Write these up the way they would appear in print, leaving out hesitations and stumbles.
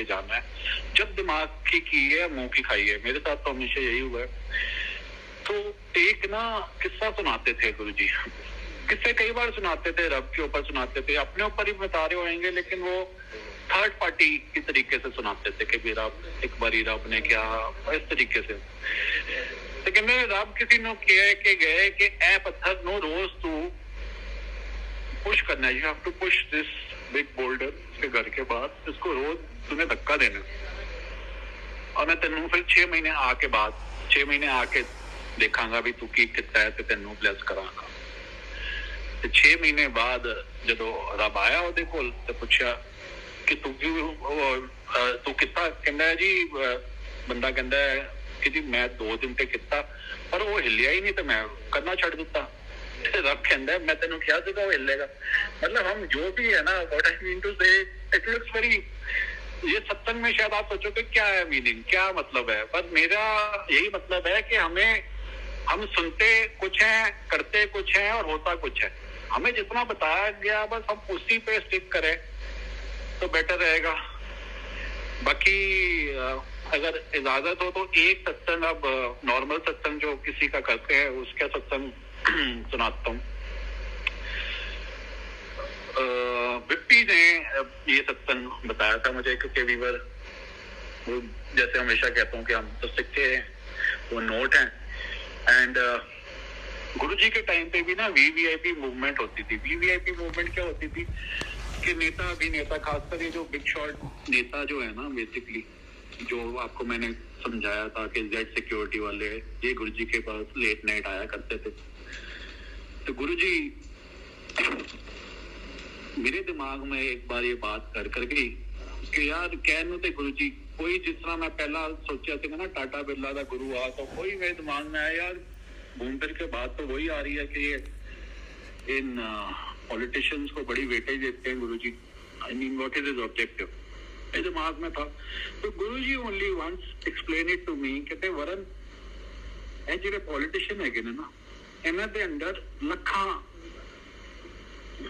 लेके जाना है। जब दिमाग की है मुंह की खाई है, मेरे साथ तो हमेशा यही हुआ है। तो एक ना किस्सा सुनाते थे गुरुजी, किस्से कई बार सुनाते थे, रब के ऊपर सुनाते थे, अपने ऊपर ही बता रहे होंगे, लेकिन वो थर्ड पार्टी की तरीके से सुनाते थे कि भी रब एक बारी रब ने क्या, इस तरीके से। तो कहते रब किसी ने किया कि गए कि ए पत्थर नो रोज तू पुश करना है, you have to push this big boulder के घर के बाहर, इसको रोज तुम्हें धक्का देना, और मैं तेनू फिर 6 महीने आके बाद 6 महीने आके देखांगा भी तू की कितना है ते तेनू ब्लेस करांगा। ते 6 महीने बाद जदों रब आया ओदे कोल ते पुछया कि तू तू कितना, कहंदा है जी बंदा कहंदा है कि जी मैं 2 दिन ते किता पर वो हिलिया ही नहीं, तो मैं करना छड़ दिता। रब कहंदा है मैं तेनू क्या सीगा वो हिलेगा। मतलब हम जो भी है ना, व्हाट आई मीन टू से, इट लुक्स वेरी, ये सत्संग में शायद आप सोचो कि क्या है मीनिंग, क्या मतलब है, पर मेरा यही मतलब है कि हम सुनते कुछ है, करते कुछ है और होता कुछ है। हमें जितना बताया गया बस हम उसी पे स्टिक करें तो बेटर रहेगा। बाकी अगर इजाजत हो तो एक सत्संग, अब नॉर्मल सत्संग जो किसी का करते हैं उसका सत्संग सुनाता हूँ। विप्पी ने ये सत्संग बताया था मुझे, क्योंकि वीवर वो जैसे हमेशा कहता हूँ कि हम तो सिक्के वो नोट हैं। एंड गुरुजी के टाइम पे भी ना वीवीआईपी मूवमेंट होती थी। वीवीआईपी मूवमेंट क्या होती थी कि नेता अभिनेता, खासकर ये जो बिग शॉट नेता जो है ना, बेसिकली जो आपको मैंने समझाया था कि जेड सिक्योरिटी वाले, ये गुरुजी के पास लेट नाइट आया करते थे। तो गुरुजी मेरे दिमाग में एक बार ये बात कर गई कि यार कहने थे गुरुजी कोई, जिस तरह मैं पहला सोचा था ना टाटा बिरला का गुरु आ, तो कोई मेरे दिमाग में आया यार घूम फिर के बात तो वही आ रही है कि ये इन पॉलिटिशियंस को बड़ी वेटेज देते हैं Guruji. I mean what is his objective, मेरे दिमाग में था। तो Guruji only once explain it to me, कहते वरन ਇਹ ਜਿਹੜੇ ਪੋਲੀਟੀਸ਼ੀਅਨ ਹੈਗੇ ਨੇ ਨਾ, ਇਹਨਾਂ ਦੇ ਅੰਦਰ ਲੱਖਾਂ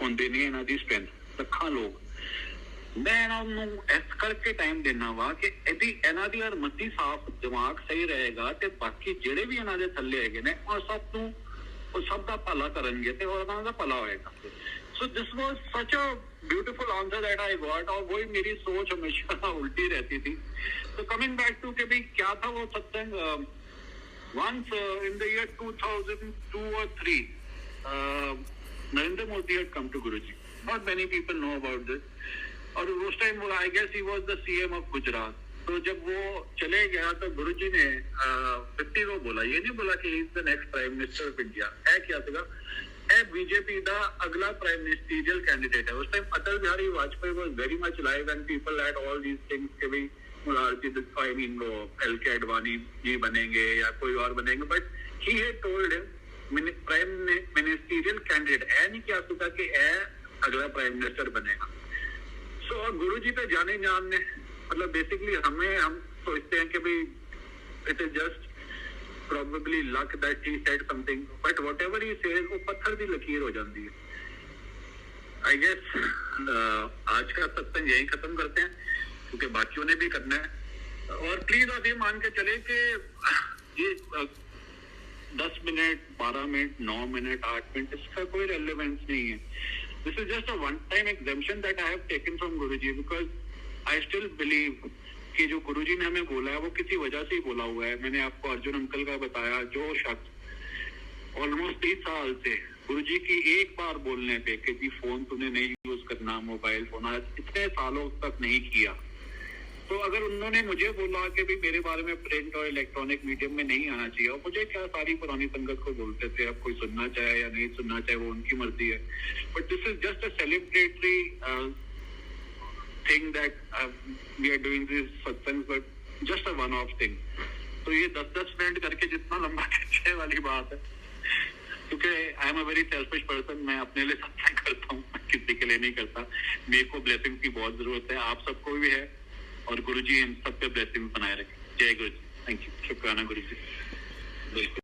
ਹੁੰਦੇ ਨੇ, ਇਹਨਾਂ ਦੀ ਸਟਰੈਂਥ ਲੱਖਾਂ ਲੋਕ। मैं इन्हों इस करके टाइम देना वा कि इन्हों की हरमती साफ, दिमाग सही रहेगा तो बाकी जेडे भी इन्हों के थले है और सब का भला करेंगे तो उन्होंने का भला होएगा। So this was such a beautiful answer that I got, और वही मेरी सोच हमेशा उल्टी रहती थी। तो कमिंग बैक टू कि भाई क्या था वो सत्संग, once in the year 2002 or 3 Narendra Modi had come to Guruji. Not many people know about this. और उस टाइम वो I guess he was the CM of Gujarat. तो जब वो चले गया तो गुरुजी ने 50 को बोला, ये नहीं बोला कि he is the next prime minister of India. है क्या था, ए बीजेपी दा अगला प्राइम मिनिस्टरियल कैंडिडेट है। उस time Atal Bihari Vajpayee was very much live and people had all these things कि भाई मुरारजी, आई मीन वो एलके अडवाणी जी बनेंगे या कोई और बनेंगे, but he had told him prime ministerial candidate. ऐ नहीं क्या सोचा कि ए अगला प्राइम मिनिस्टर बनेगा। सो और गुरुजी तो जाने जान ने, मतलब बेसिकली हम सोचते हैं कि भाई it is just probably luck that he said something, but whatever he says वो पत्थर की लकीर हो जाती है। आई गेस आज का सत्संग यही खत्म करते हैं क्योंकि बाकियों ने भी करना है। और प्लीज आप ये मान के चले कि ये 10 मिनट 12 मिनट 9 मिनट 8 मिनट इसका कोई रेलेवेंस नहीं है। This is just a one-time exemption that I have taken from Guruji because I still believe कि जो गुरुजी ने हमें बोला है वो किसी वजह से ही बोला हुआ है। मैंने आपको अर्जुन अंकल का बताया, जो शख्स ऑलमोस्ट 30 साल से गुरुजी की एक बार बोलने पे कि जी फोन तूने नहीं यूज करना, मोबाइल फोन, इतने सालों तक नहीं किया। तो अगर उन्होंने मुझे बोला कि भाई मेरे बारे में प्रिंट और इलेक्ट्रॉनिक मीडियम में नहीं आना चाहिए, और मुझे क्या सारी पुरानी संगत को बोलते थे, अब कोई सुनना चाहे या नहीं सुनना चाहे वो उनकी मर्जी है, but this is just a celebratory thing that we are doing this satsang, but just a one off thing. तो ये 10-10 मिनट करके जितना लंबा खींचने वाली बात है, क्योंकि I am a very selfish person, मैं अपने लिए सत्संग करता हूँ, किसी के लिए नहीं करता। मेरे को ब्लेसिंग की बहुत जरूरत है, आप सबको भी है, और गुरुजी इन सब पे ब्लेसिंग बनाए रखें। जय गुरु जी, थैंक यू, शुक्राना गुरुजी। बिल्कुल।